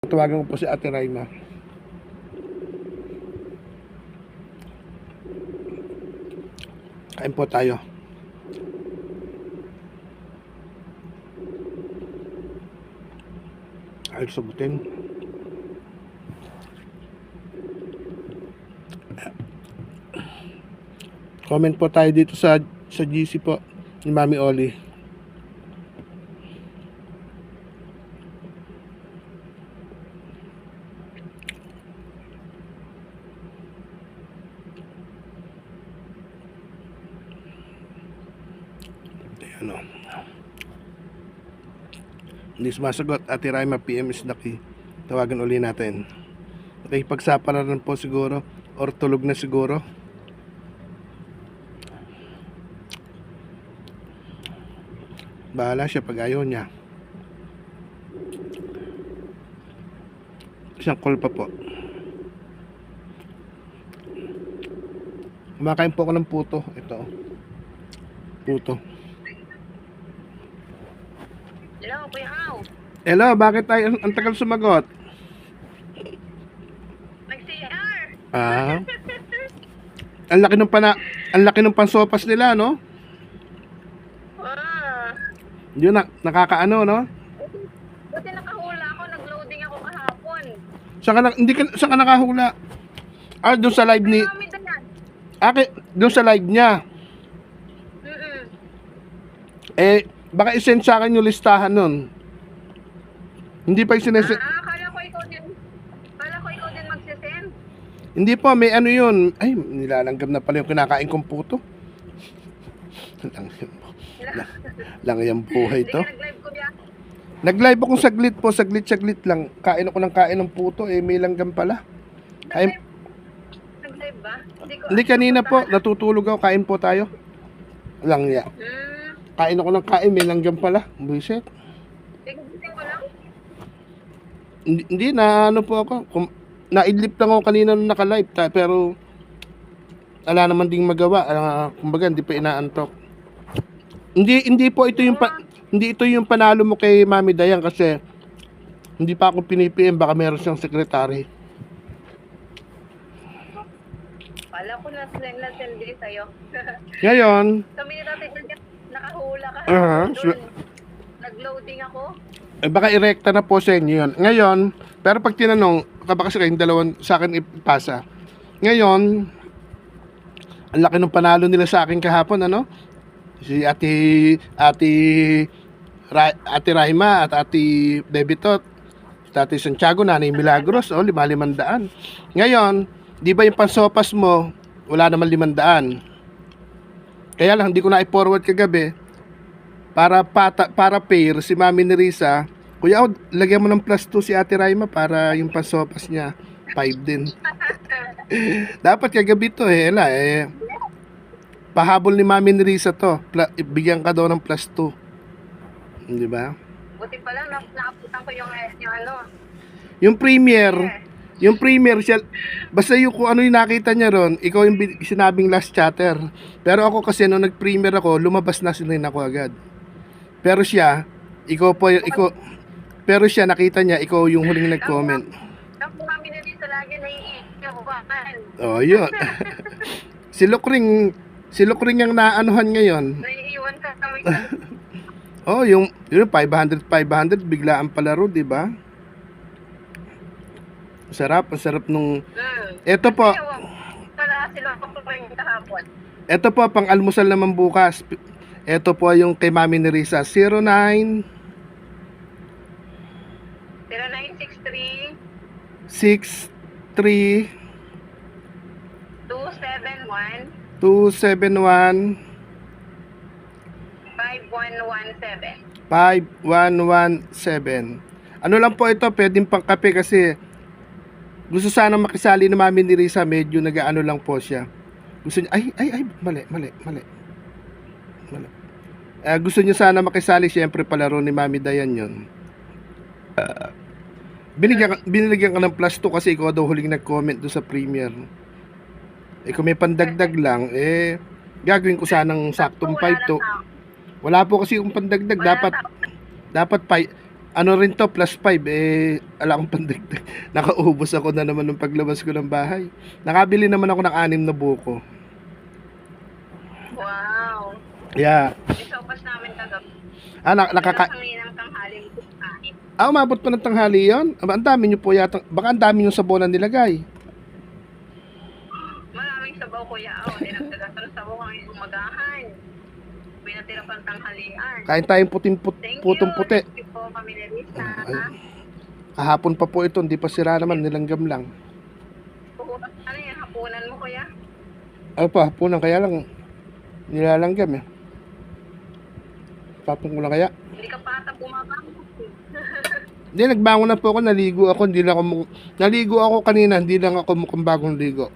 Tawagan ko po si Ate Raima. Kain po tayo. Ay, sagutin. Comment po tayo dito sa GC po ni Mami Oli. Ayan o. Hindi sumasagot. Ate Raima, PM is Daki. Tawagan uli natin. Nakipagsapalaran po siguro or tulog na siguro. Bahala siya pag ayaw niya. Isang call pa po. Kumakain po ako ng puto. Ito. Puto. Hello, Kuya How. Hello, bakit tayo ang tagal sumagot? Nag-CR. Ah. Ang laki ng pansopas nila, no? Yun na, nakakaano, no? Buti nakahula ako, nag-loading ako kahapon. Saan ka nakahula? Ah, doon sa live ni... Kami na yan. Doon sa live niya. Eh, baka isend sa akin yung listahan nun. Hindi pa isinesend. Akala ko ikaw din magsisend. Hindi po, may ano yun. Ay, nilalanggam na pala yung kinakain kong puto. Lang yung buhay to. Hindi ka nag-live ko yan. Nag-live ako saglit po, saglit lang. Kain ako ng kain ng puto, eh may langgam pala. Kain, Nag-live ba? hindi kanina po, natutulog ako, kain po tayo. Lang ya. Kain ako ng kain, may langgam pala. Buisit. Tignan ko lang. Hindi na ano po ako. Naidlip lang ako kanina nung naka-live pero wala naman ding magawa. Kumbaga hindi pa inaantok. Hindi po ito yung hindi ito yung panalo mo kay Mami Dayan kasi hindi pa ako pinipm, baka meron siyang sekretary. Kala ko na-send din sa'yo. Ngayon, Kami ni natin nakahula ka. sure. Nag-loading ako. Baka irekta na po sa inyo yun. Ngayon, pero pag tinanong, baka kasi kayong dalawang sa akin ipasa. Ngayon, ang laki ng panalo nila sa akin kahapon, ano? Si Ate Raima at Ate Bebitot, Ate Santiago, Nanay Milagros, 5,500. Ngayon, di ba yung pansopas mo, wala naman 500. Kaya lang, hindi ko na i-forward kagabi para pair si Mami ni Risa. Kuya, lagyan mo ng +2 si Ate Raima para yung pansopas niya 5 din. Dapat kagabi to pahabol ni Mami ni Risa to. Bigyan ka daw ng +2. Di ba? Buti pala, naaputan ko yung ano. Yung premier siya, basta yung kung ano yung nakita niya ron, ikaw yung sinabing last chatter. Pero ako kasi nung nag-premier ako, lumabas na rin ako agad. Pero siya, pero siya nakita niya, ikaw yung huling nag-comment. Ako Mami ni Risa lagi naiiyakan. Oh, yun. Si Lukring ang naanuhan ngayon. Naiiwan ka kami. Oh, yung 500 biglaan palaro, di ba? Ang sarap nung Ito po. Wala sila ako kahapon. Ito po pang almusal naman bukas. Ito po yung kay Mami ni Risa 09 0963 63 271 271 5117. 5117. Ano lang po ito, pwedeng pang kape kasi gusto sana makisali ni Mami ni Risa, medyo nag-ano lang po siya. Gusto niya, mali. Gusto niya sana makisali, syempre palaro ni Mami Dayan yun. Binigyan ka ng +2 kasi ikaw daw huling nag-comment doon sa premiere. Kung may pandagdag lang, gagawin ko sanang saktong 5 to. Wala po kasi yung pandagdag, dapat Ano rin to, plus 5, ala akong pandagdag. Nakaubos ako na naman nung paglabas ko ng bahay. Nakabili naman ako ng 6 na buko. Wow. Yeah. Yung sopas namin kagabi. Nakaka... Sa ng tanghali kain. Umabot pa ng tanghali yun? Ang dami nyo po yata, baka ang dami nyo sabonan nilagay. Maraming sabaw kuya. Dinagdagan ng sabaw kami umagahan. May natira pang tanghalian. Kain tayong putong puti. Thank you po, Pamilya Risa. Kahapon pa po ito, hindi pa sira naman, nilanggam lang. Ano yan, hapunan mo kuya? Ano pa, hapunan, kaya lang, nilalanggam eh. Tapon ko lang kaya. Hindi ka pa ata bumabang. Hindi, nagbangon na po ako, naligo ako kanina, hindi lang ako mukhang bagong ligo.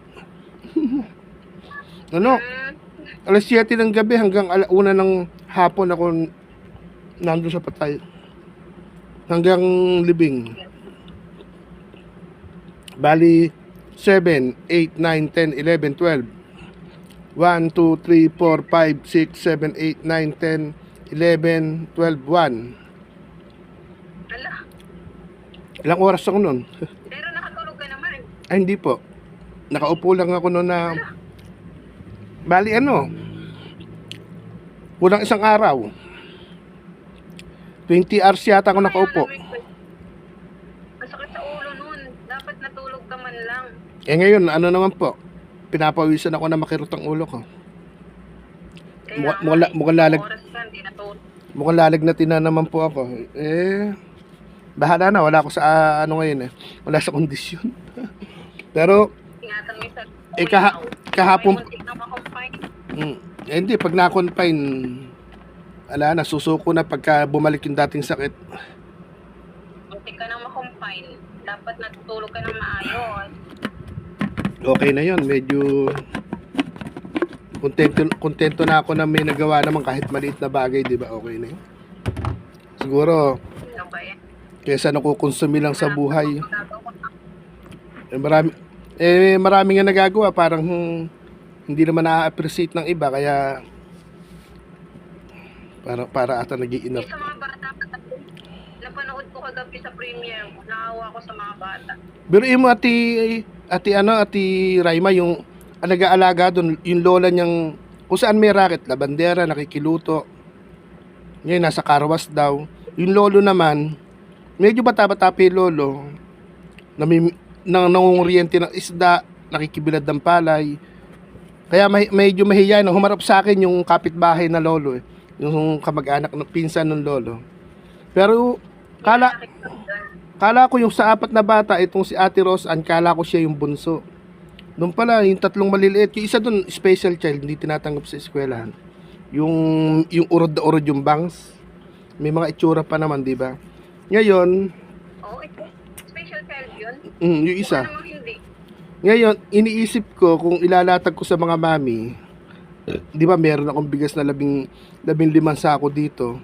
Ano? Alas 7 ng gabi hanggang 1 ng hapon ako nandun sa patay. Hanggang libing. Bali, 7, 8, 9, 10, 11, 12. 1, 2, 3, 4, 5, 6, 7, 8, 9, 10, 11, 12, 1. Ala, Ilang oras ako nun? pero nakatulog ka naman. Ay, hindi po. Nakaupo lang ako noon na... Bali, kulang isang araw. 20 hours yata ako nakaupo. Masakit sa ulo nun. Dapat natulog ka man lang. Ngayon, naman po. Pinapawisan ako na makirot ang ulo ko. Oras ka, hindi natulog. Mukhang lalagnatin na naman po ako. Bahala na. Wala ako sa ngayon eh. Wala sa kondisyon. Pero, Ingatan mo yung kahapon... muntik na makumpay. Hindi, pag na-confine, nasusuko na pagka bumalik yung dating sakit. Muntik ka nang makumpay. Dapat natutulog ka ng maayos. Okay na yon, medyo kontento na ako na may nagawa naman kahit maliit na bagay, di ba? Okay na yun. Siguro, Ano ba yan? kesa nakukonsumi lang sa buhay. Magagawa ka. Marami nga nagagawa, parang hindi naman na-appreciate ng iba, kaya para ata nag-iinap. Sa mga bata, napanood ko kagabi sa premiere mo. Naawa ko sa mga bata. Pero mo ati Raima, yung alaga-alaga doon, yung lola niyang, kung saan may racket, labandera, nakikiluto. Ngayon, nasa karwas daw. Yung lolo naman, medyo bata-bata pa yung lolo, nangunguriente ng isda, nakikibilad ng palay. Kaya medyo mahiya na humarap sa akin yung kapitbahay na lolo eh. Yung kamag-anak ng pinsan ng lolo. Pero kala ko yung sa 4 na bata, itong si Ate Rose, kala ko siya yung bunso. Doon pala, yung 3 maliliit. Yung isa doon, special child, hindi tinatanggap sa eskwelahan. Yung urod na urod yung bangs. May mga itsura pa naman, di ba? Ngayon, ito. Special child yun? yung isa. Ano namang hindi? Ngayon, iniisip ko kung ilalatag ko sa mga mami, di ba meron akong bigas na 15 sako dito.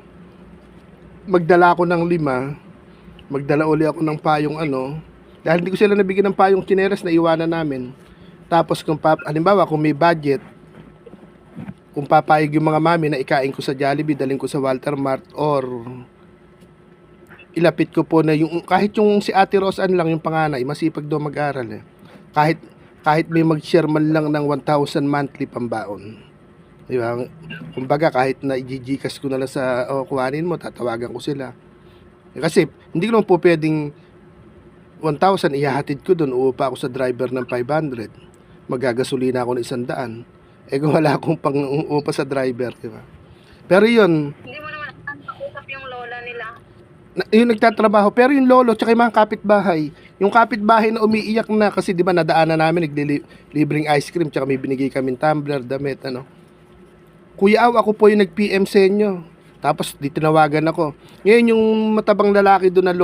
Magdala ako ng 5, magdala uli ako ng payong dahil hindi ko sila nabigyan ng payong tsineres na iwanan namin. Tapos halimbawa kung may budget, kung papayag yung mga mami na ikain ko sa Jollibee, daling ko sa Walter Mart, or ilapit ko po na kahit yung si Ate Rose lang yung panganay, masipag daw mag-aral eh. Kahit may mag-share man lang ng 1,000 monthly pambaon. Di ba? Kumbaga kahit na i-gcash ko na lang sa kuhanin mo, tatawagan ko sila. Kasi hindi ko naman po pwedeng 1,000 ihahatid ko doon, uupa ako sa driver ng 500. Magagasolina ako ng 100. Kung wala akong pang-uupa sa driver, di ba? Pero yun, Hindi mo naman nakausap yung lola nila. yung nagtatrabaho, pero yung lolo tsaka yung mga kapitbahay, yung kapitbahay na umiiyak na kasi di ba nadaanan namin libreng ice cream tsaka may binigay kaming tumbler, damit, Kuya Aw, ako po yung nag-PM sa inyo. Tapos di tinawagan ako. Ngayon yung matabang lalaki doon na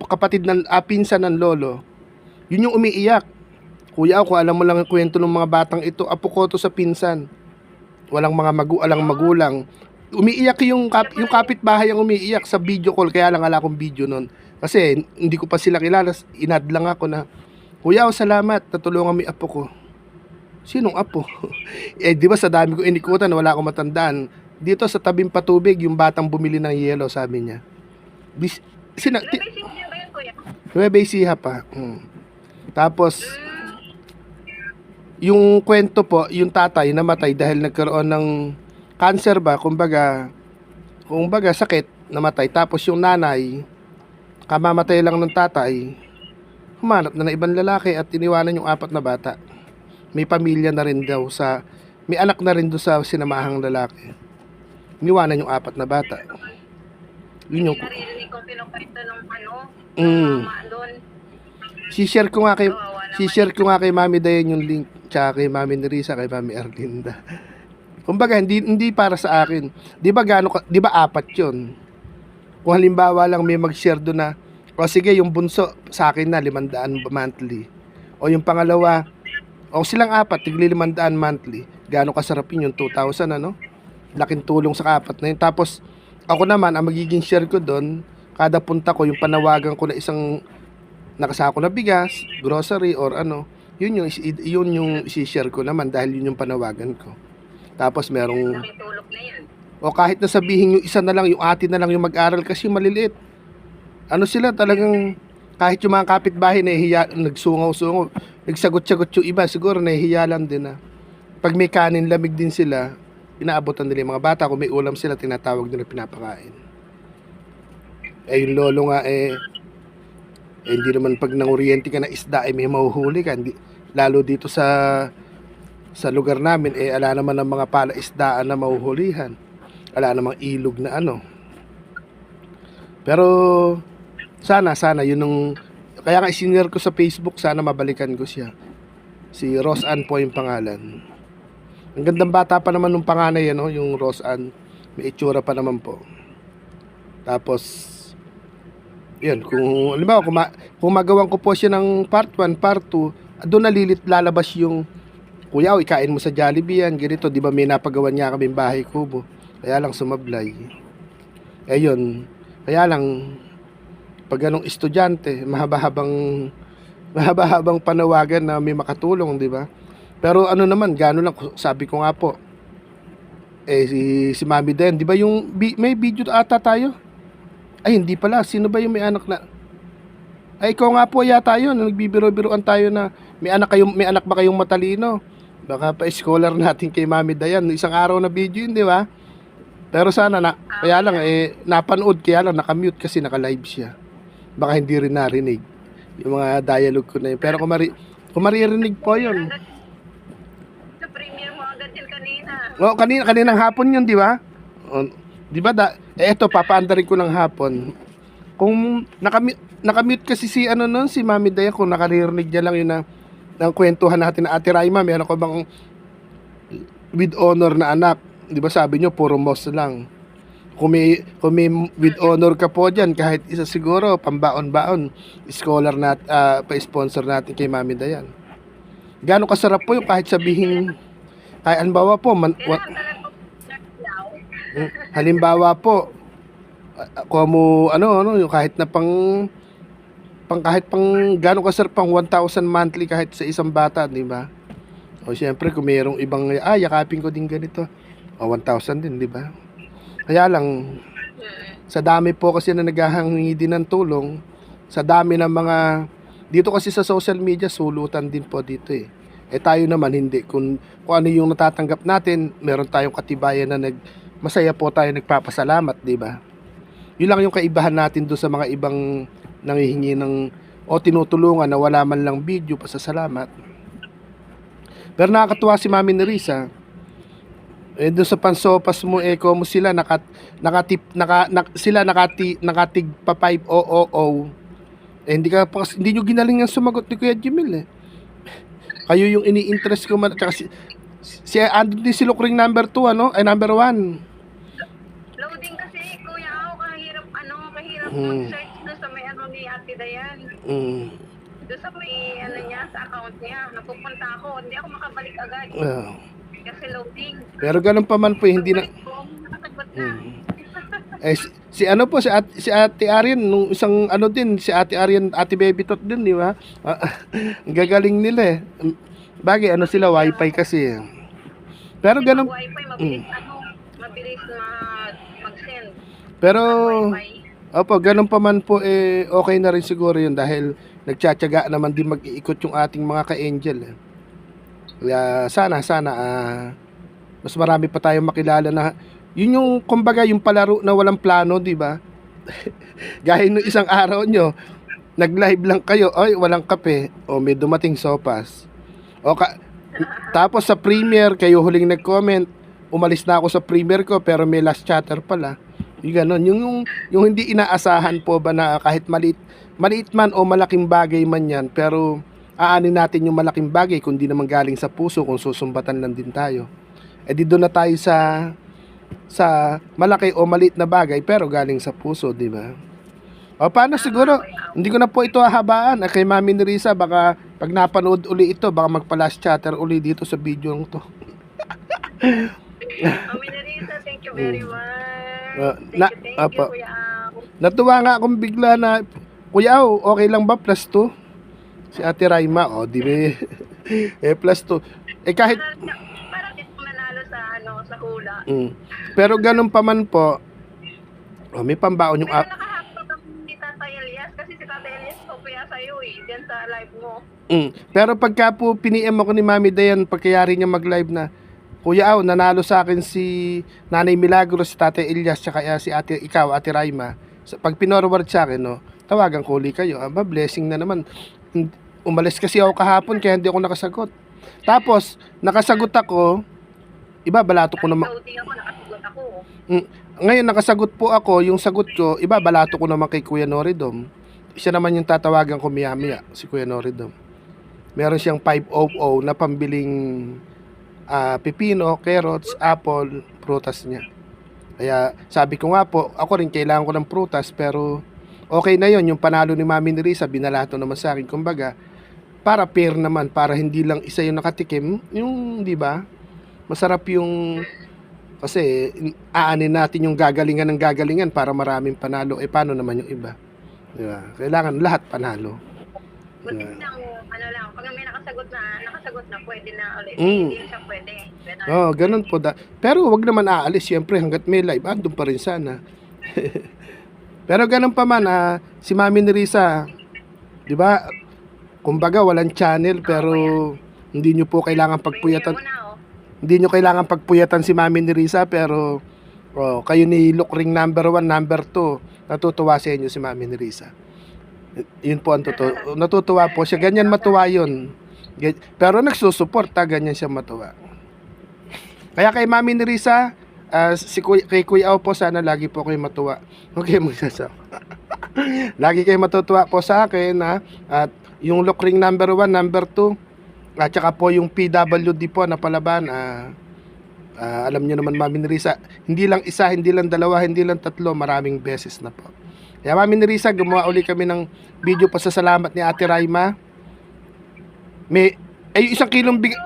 kapatid ng pinsan ng lolo, yun yung umiiyak. Kuya Aw, kung alam mo lang ang kwento ng mga batang ito, apo ko to sa pinsan. Walang mga magulang. Umiiyak yung kapitbahay ang umiiyak sa video call, kaya lang wala akong video nun. Kasi hindi ko pa sila kilala, inad lang ako na, Kuya, salamat, natulungan mo yung apo ko. Sinong apo? Di ba sa dami ko inikutan, wala akong matandaan. Dito sa tabing patubig, yung batang bumili ng yelo, sabi niya. May siya ba yan, kuya? Nueva Ecija pa. Tapos, yung kwento po, yung tatay namatay dahil nagkaroon ng cancer ba, kumbaga sakit, namatay. Tapos yung nanay, kamamatay lang ng tatay, humanap na ng ibang lalaki at iniwanan yung 4 na bata. May pamilya na rin daw may anak na rin doon sa sinamahang lalaki. Iniwanan yung 4 na bata. Yun yung, Naririnig ko pinukwento ng Mm. mama doon. si-share ko nga kay, Kawawa naman. si-share ko nga kay Mami Dayan yung link, tsaka kay Mami Nerissa, kay Mami Erlinda. Kumbaga, hindi para sa akin. 'Di ba 'di ba 4 'yon? Kung halimbawa lang may mag-share doon na, o sige, yung bunso sa akin na 500 monthly. O yung pangalawa, o silang 4, tigli 500 monthly. Gaano kasarap yun, yung 2,000 ano? Laking tulong sa 4 na yun. Tapos ako naman, ang magiging share ko doon, kada punta ko, yung panawagan ko na isang nakasako na bigas, grocery or ano, yun yung isi-share ko naman dahil yun yung panawagan ko. Tapos merong, Laking tulog na yan. o kahit na sabihin yung isa na lang, yung ate na lang yung mag-aral kasi yung maliliit. Ano sila talagang, kahit yung mga kapitbahay nahihiya, nagsungaw-sungaw, nagsagot-sagot yung iba, siguro nahihiya lang din na. Pag may kanin, lamig din sila, inaabotan nila yung mga bata. Kung may ulam sila, tinatawag nila, pinapakain. Yung lolo nga hindi naman pag nanguryente ka na isda, may mahuhuli ka. Lalo dito sa lugar namin, ala naman ng mga palaisdaan na mahuhulihan. Ala namang ilog na ano. Pero, sana, yun yung, kaya nga isinare ko sa Facebook, sana mabalikan ko siya. Si Roseanne po yung pangalan. Ang gandang bata pa naman nung panganay, yung Roseanne. May itsura pa naman po. Tapos, yun, kung magawan ko po siya ng part 1, part 2, doon lalabas yung, kuya, ikain mo sa Jollibee yan, ganito, di ba may napagawan niya kaming bahay kubo. Kaya lang sumablay. Ayun, kaya lang, pag anong estudyante, mahaba-habang panawagan na may makatulong, di ba? Pero ano naman, gano'n lang, sabi ko nga po, si Mami Den, di ba may video ata tayo? Ay, hindi pala, sino ba yung may anak na, ay, ikaw nga po yata yun, nagbibiro-biroan tayo na, may anak ba kayong matalino? Baka pa-scholar natin kay Mami Dayan, isang araw na video yun, di ba? Pero sana kaya lang, napanood, kaya lang, nakamute kasi naka-live siya. Baka hindi rin narinig yung mga dialogue ko na yun. Pero kung maririnig po yun. Sa premiere mo agad yan kanina. O, kaninang hapon yun, di ba? O, di ba, eto, papaandarin ko ng hapon. Kung nakamute kasi si Mami Daya, kung nakaririnig niya lang yun ng kwentuhan natin na Ate Raima, meron ko bang with honor na anak? Di ba sabi nyo, puro moss lang. Kung may with honor ka po dyan, kahit isa siguro, pambaon-baon, scholar pa-sponsor natin kay Mami Dayan. Gano'ng kasarap po yung kahit sabihin, kahit halimbawa po, Kailangan talaga halimbawa po, yung kahit na kahit pang gano'ng kasarap pang 1,000 monthly kahit sa isang bata, di ba? O siyempre, kung mayroong ibang, yakapin ko din ganito, o 1,000 din, di ba? Kaya lang, sa dami po kasi na naghahangi din ng tulong, sa dami ng mga, dito kasi sa social media, sulutan din po dito eh. Tayo naman hindi. Kung ano yung natatanggap natin, meron tayong katibayan na masaya po tayo, nagpapasalamat, di ba? Yun lang yung kaibahan natin doon sa mga ibang nanghihingi o tinutulungan na wala man lang video, pasasalamat. Pero nakakatuwa si Mami Nerissa. Doon sa pansopas mo, kung sila nakatig pa 5,000. Hindi nyo ginaling ang sumagot ni Kuya Jimil eh. Kayo yung ini-interest ko man. Tsaka andun din si Lukring number 2, number 1. loading kasi, kuya, kahirap mag-search doon sa may ni Ate Dayan. Doon sa may niya, sa account niya. Napupunta ako, hindi ako makabalik agad. Kasi loading. Pero ganun pa man po, hindi na. Nakasagot na. Si Ate Arian, nung isang si Ate Arian, Ate Baby Tot din, di ba? Ang gagaling nila eh. Bagay, sila, wifi kasi. Pero ganun. Wifi, mabilis mag-send. Pero, Wifi. Opo, ganun pa man po okay na rin siguro yun dahil nagtsatsaga naman din mag-iikot yung ating mga ka-angel eh. Kaya sana mas marami pa tayong makilala na yun yung kumbaga yung palaro na walang plano, di ba? Gaya nung isang araw nyo, nag-live lang kayo, ay walang kape, o may dumating sopas. O tapos sa premiere, kayo huling nag-comment, umalis na ako sa premiere ko pero may last chatter pala. Yung ganon, yung hindi inaasahan po ba na kahit maliit man o malaking bagay man yan, pero aanin natin yung malaking bagay kung di naman galing sa puso, kung susumbatan lang din tayo. Eh di doon na tayo sa malaki o maliit na bagay pero galing sa puso, di ba? O paano siguro, hindi ko na po ito hahabaan. Kay Mami Nerissa, baka pag napanood uli ito, baka magpa-last chatter uli dito sa video ng to. Mami Nerissa, thank you very much. Thank you, Apa. Kuya Ao. Natuwa nga akong bigla na, Kuya Au, okay lang ba plus 2? Si Ate Raima, di ba? Plus 2. Kahit Para din manalo sa hula. pero ganun pa man po, may pambaon yung Pero nakahapon ako ni Tata Elias kasi si Tata Elias po kaya sa'yo diyan sa live mo. Pero pagka po piniem ako ni Mami Dayan, pagkayari niya mag-live na, Kuya Au, nanalo sa akin si Nanay Milagros, si Tata Elias, tsaka si Ate Raima. Pag pinorward sa akin, tawagan ko uli kayo. Blessing na naman. Umalis kasi ako kahapon kaya hindi ako nakasagot. Tapos, nakasagot ako, balato ko naman. Nakasagot ako. Ngayon, nakasagot po ako, yung sagot ko, balato ko naman kay Kuya Noridom. Siya naman yung tatawagan ko maya-maya, si Kuya Noridom. Meron siyang 500 na pambiling pipino, carrots, apple, prutas niya. Kaya sabi ko nga po, ako rin kailangan ko ng prutas pero okay na yon, yung panalo ni Mami Nerissa, binalato naman sa akin. Kumbaga, para fair naman, para hindi lang isa yung nakatikim, yung, di ba? Masarap yung, kasi aanin natin yung gagalingan ng gagalingan para maraming panalo. Paano naman yung iba? Di ba? Kailangan lahat panalo. Buti lang, pag may nakasagot na, pwede na ulit. Hindi siya pwede. Ganun po. Pero wag naman aalis, siyempre, hanggat may live, andun pa rin sana. Pero ganun pa man, si Mami Nerissa, di ba, kumbaga walang channel, pero hindi nyo po kailangan pagpuyatan. Hindi nyo kailangan pagpuyatan si Mami Nerissa, pero kayo ni Lookring number 1, number 2, natutuwa sa inyo si Mami Nerissa. Yun po ang totoo. Natutuwa po siya. Ganyan matuwa yun. Pero nagsusuporta, ganyan siya matuwa. Kaya kay Mami Nerissa, kay Kuya Au po, sana lagi po kayo matuwa. Okay, magsasawa. Lagi kayo matutuwa po sa akin, at yung Lookring number 1, number 2, at saka po yung PWD po na palaban, alam nyo naman Mami Nerissa, hindi lang isa, hindi lang dalawa, hindi lang tatlo, maraming beses na po. Kaya Mami Nerissa, gumawa uli kami ng video pa sa salamat ni Ate Raima. Yung isang kilong bigas,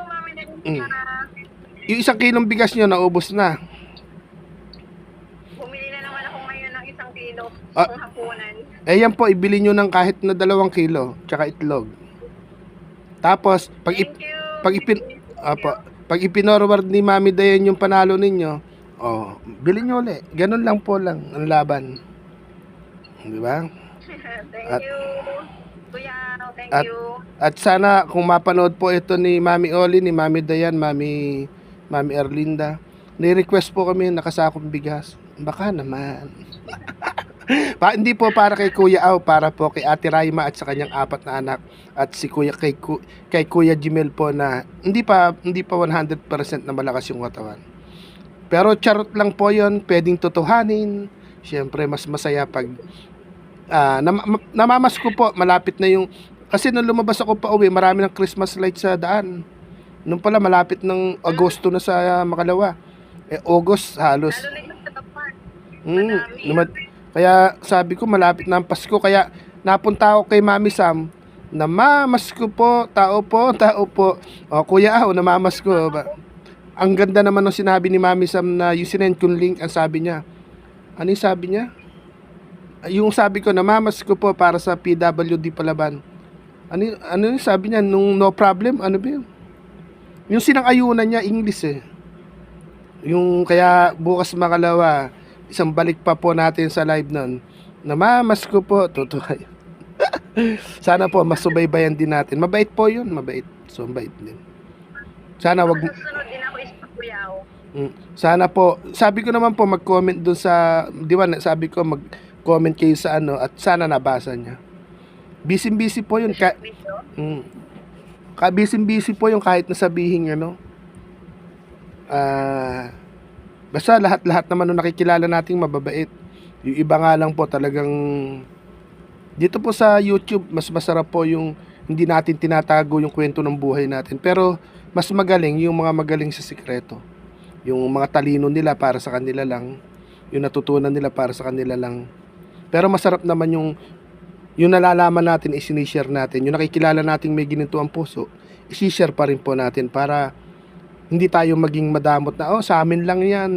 yung isang kilong bigas nyo naubos na. Bumili na naman ako ngayon ng 1 kilo ng hapunan. Yan po, ibili nyo ng kahit na 2 kilo, tsaka itlog. Tapos, pag ipinorward ni Mami Dayan yung panalo ninyo, bilhin nyo ulit. Ganun lang po lang ang laban. Di ba? Thank you. Kuya, thank you. At sana kung mapanood po ito ni Mami Oli, ni Mami Dayan, Mami Erlinda, ni-request po kami nakasakong bigas. Baka naman. Hindi po para kay Kuya Au, para po kay Ate Raima at sa kanyang 4 na anak, at si kay Kuya Jimel po na hindi pa 100% na malakas yung katawan. Pero charot lang po 'yon, pwedeng totohanin. Siyempre mas masaya pag namamasko po, malapit na yung, kasi nung lumabas ako pa uwi, marami ng Christmas lights sa daan. Nung pala malapit ng Agosto na sa Makalawa. August halos. Kaya sabi ko malapit na ang Pasko, kaya napunta ako kay Mami Sam, namamasko po, tao po. Kuya Au, namamasko ba? Ang ganda naman ng sinabi ni Mami Sam na yung sinend kong link, ang sabi niya. Ano yung sabi niya? Yung sabi ko, namamasko po para sa PWD Palaban. Ano yung sabi niya? Nung no problem, ano ba yun? Yung sinang-ayunan niya, English eh. Yung kaya bukas Makalawa, isang balik pa po natin sa live nun. Namamas ko po, totoo yun. Sana po masubaybayan din natin. Mabait po yun, mabait. So, mabait din. Sana wag Susunod din ako is Kuya O. sana po, sabi ko naman po mag-comment doon sa, di ba, sabi ko mag-comment kayo sa ano at sana nabasa niya. Busy po yun. Video. Busy po yung kahit na sabihin ano. Basta lahat naman nung nakikilala nating mababait. Yung iba nga lang po talagang dito po sa YouTube mas masarap po yung hindi natin tinatago yung kwento ng buhay natin. Pero mas magaling yung mga magaling sa sikreto. Yung mga talino nila para sa kanila lang, yung natutunan nila para sa kanila lang. Pero masarap naman yung nalalaman natin, isinishare natin. Yung nakikilala nating may ginito ang puso, isishare pa rin po natin para hindi tayo maging madamot na, sa amin lang yan.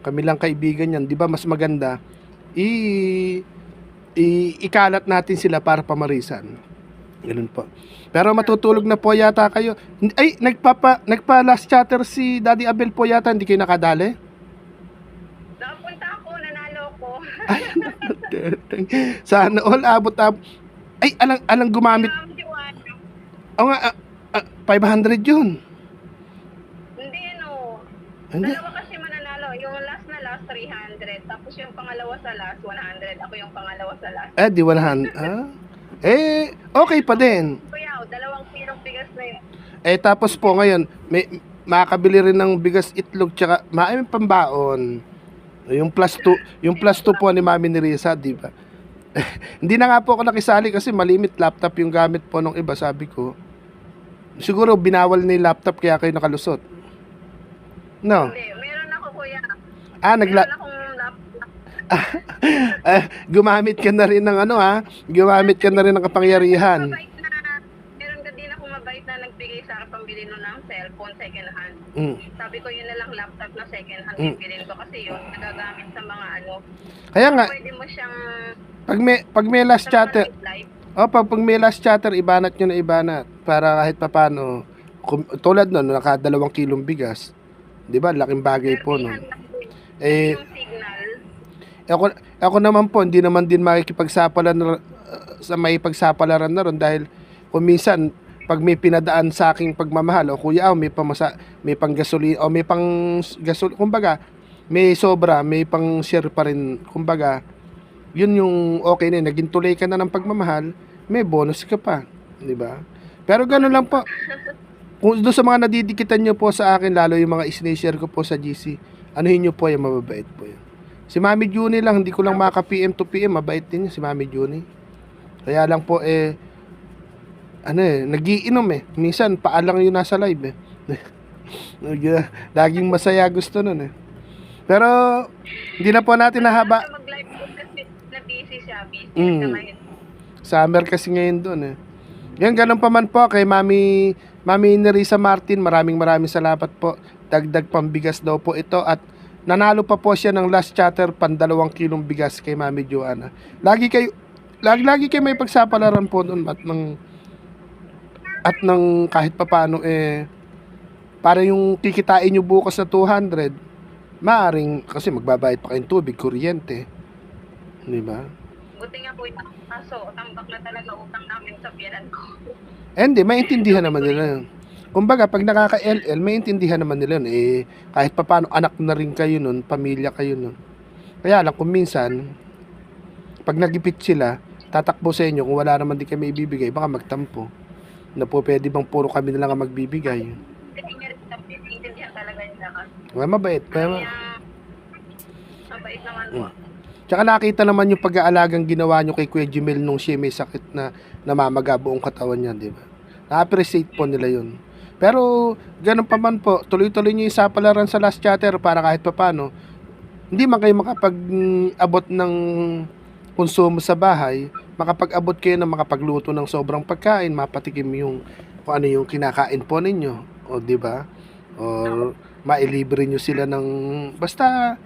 Kami lang kaibigan yan. Di ba mas maganda, ikalat natin sila para pamarisan. Ganun po. Pero matutulog na po yata kayo. Ay, nagpa last chatter si Daddy Abel po yata, hindi kayo nakadali? Nakapunta ako, nanalo ko. Ay, sana all abot. Ay, alang gumamit. Oo nga, 500 yun. Hindi, Hindi. Dalawa kasi mananalo. Yung last na last, 300. Tapos yung pangalawa sa last, 100. Ako yung pangalawa sa last. Di 100. Okay pa din. Kuya, 2 kilong bigas na yun. Tapos po ngayon, makakabili rin ng bigas, itlog, tsaka may pambaon. Yung plus 2 po ni Mami ni Risa, di ba? Hindi na nga po ako nakisali kasi malimit laptop yung gamit po nung iba, sabi ko. Siguro binawal na yung laptop kaya kayo nakalusot. No? Hindi, meron ako, kuya. Meron akong laptop. Gumamit ka na rin ng gumamit ka na rin ng kapangyarihan. Meron ka din ako mabait na nagbigay sa akin pambili nun ng cellphone second hand. Sabi ko yun na lang laptop na second hand bibilin ko kasi yun nagagamit sa mga Kaya nga, pwede mo siyang pag may last chatter, life. pag may last chatter, ibanat nyo na ibanat para kahit papano, tulad nun, naka 2 kilong bigas, di ba, laking bagay po nun. Yung signal. Ako naman po, hindi naman din makikipagsapalaran sa may pagsapalaran na ron dahil kung minsan, pag may pinadaan sa aking pagmamahal, kuya, may pang gasolina, o may pang gasol, kumbaga, may sobra, may pang share pa rin, kumbaga, yun yung okay na, naging tuloy ka na ng pagmamahal, may bonus ka pa, di ba? Pero gano'n lang po. Kung doon sa mga nadidikitan nyo po sa akin, lalo yung mga isinishare ko po sa GC, anuhin nyo po yung mababait po yun. Si Mami Juni lang, hindi ko lang maka PM to PM, mabait din yun, si Mami Juni. Kaya lang po, nagiinom minsan, paalang yun nasa live Laging masaya gusto nun Pero, hindi na po natin nahaba. Mag-live po kasi na busy siya, Summer kasi ngayon doon Yan, ganun pa man po kay Mami Nerissa Martin, maraming salamat po. Dagdag pambigas daw po ito at nanalo pa po siya ng last chatter 2 kilong bigas kay Mami Joanna. Lagi kayo may pagsapalaran po doon at ng kahit papaano para yung kikitain nyo bukas na 200, maaring kasi magbabayad pa kayong tubig, kuryente. Di ba? Buti nga po ito. Kaso, tambak na talaga utang namin sa biyanan ko. Hindi, maintindihan naman nila yun. Kumbaga, pag nakaka-LL, maintindihan naman nila yun. Kahit papaano, anak na rin kayo nun, pamilya kayo nun. Kaya lang, kung minsan, pag nagipit sila, tatakbo sa inyo, kung wala naman di kayo ibibigay, baka magtampo. Na po, pwede bang puro kami na lang ang magbibigay. Kasi nga rin maintindihan talaga nila. Mabait. Mabait naman po. Tsaka nakita naman yung pag-aalagang ginawa nyo kay Kuya Jimel nung siya may sakit na namamaga buong katawan niya, di ba? Na-appreciate po nila yun. Pero, ganun pa man po, tuloy-tuloy nyo yung sapalaran sa last chatter para kahit papano, hindi man kayo makapag-abot ng konsumo sa bahay, makapag-abot kayo na makapagluto ng sobrang pagkain, mapatikim yung kung ano yung kinakain po ninyo, o di ba? Or mailibre nyo sila ng basta.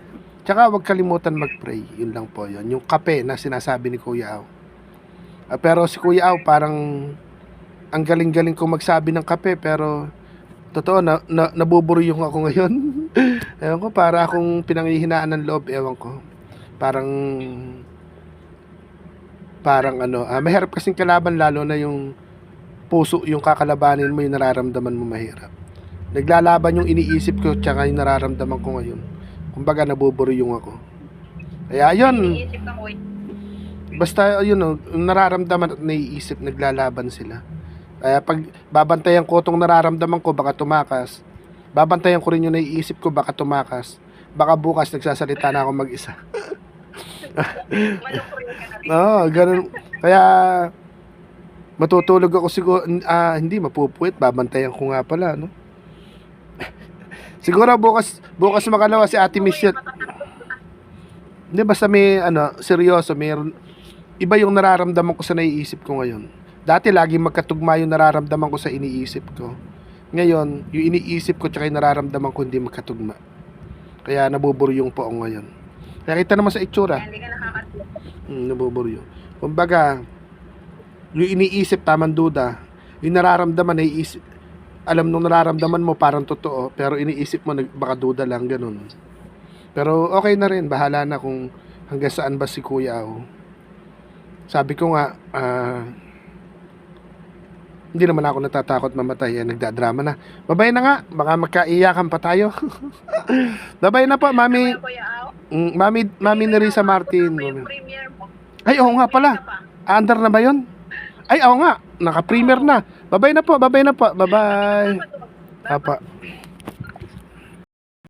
Tsaka huwag kalimutan mag-pray. Yun lang po yun. Yung kape na sinasabi ni Kuya Aw. Pero si Kuya Aw parang ang galing-galing ko magsabi ng kape pero totoo nabuburyong ako ngayon. Ewan ko, para akong pinanghihinaan ng loob. Ewan ko. Parang parang ano, mahirap kasing kalaban lalo na yung puso, yung kakalabanin mo, yung nararamdaman mo mahirap. Naglalaban yung iniisip ko tsaka yung nararamdaman ko ngayon. Kumbaga nabuburyong ako. Kaya yun, Iniisip ako eh. basta yun know, yung nararamdaman at naiisip, naglalaban sila. Kaya pag babantayan ko itong nararamdaman ko, baka tumakas. Babantayan ko rin yung naiisip ko, baka tumakas. Baka bukas nagsasalita na ako mag-isa. Malukurin ka na rin. Oo, ganun. Kaya matutulog ako siguro, hindi mapupuwit, babantayan ko nga pala, no? Siguro bukas makalawa si Ate Michelle. Hindi, basta may seryoso, mayroon iba yung nararamdaman ko sa naiisip ko ngayon. Dati lagi magkatugma yung nararamdaman ko sa iniisip ko. Ngayon, yung iniisip ko tsaka yung nararamdaman ko hindi magkatugma. Kaya nabuburyong po ako ngayon. Kaya kita naman sa itsura. Kaya hindi ka nakakatulog. Nabuburyo. Kumbaga, yung iniisip tamang duda, yung nararamdaman, naiisip, alam nung nararamdaman mo parang totoo, pero iniisip mo baka duda lang, ganun. Pero okay na rin, bahala na kung hanggang saan ba si Kuya Au. Sabi ko nga, hindi naman ako natatakot mamatay, nagdadrama na. Babay na nga, baka magkaiyakan pa tayo. Babay na po, Mami. Kuya Ao. Mami Nerissa Martin. Yung premiere mo. Ay, oo nga pala. Under na ba yun? Ay, oo nga. Naka-premiere na. Babay na po. Bye-bye. Papa.